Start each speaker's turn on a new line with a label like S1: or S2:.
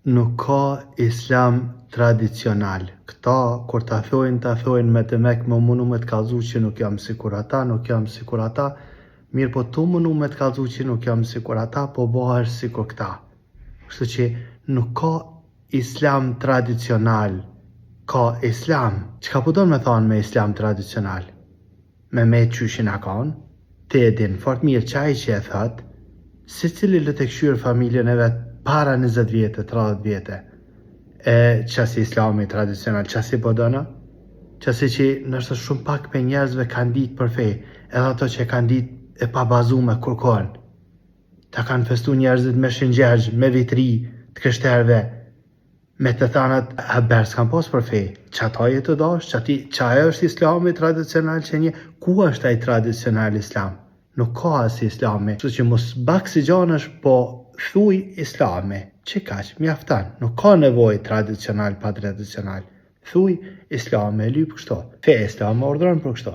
S1: Nuk ka islam tradicional. Këta, kur ta thojnë me të mek më munu me të kallzu që nuk jam sikur ata, mirë po tu munu me të kallzu që nuk jam sikur ata, po bëhesh sikur këta. Kështu që nuk ka islam tradicional, ka islam. Çka po don me thonë me islam tradicional? Me qyshin a kanë, te e din fort mirë qaj që e thot, se cili le të këshyrë familjen e vetë para 20 vjetë, 30 vjetë. Qasi islami tradicional, qasi po dona? Qasi që nështë shumë pak për njerëzve kanë ditë për fej, edhe ato që kanë ditë e pa bazume kërkon. Ta kanë festu njerëzit me shëngjergj, me vitri të kështerve, me të thanat e berë s'kan pas për fej. Qata je të dash, qaj është islami tradicional që një, ku është ai tradicional islam? Nuk ka as islami, kështu që mos bak si gjanësh, po thuj islami, që kaq, mjaftan, nuk ka nevoj tradicional pa tradicional, thuj islami, lyp kështu, fe islami ordron për kështu.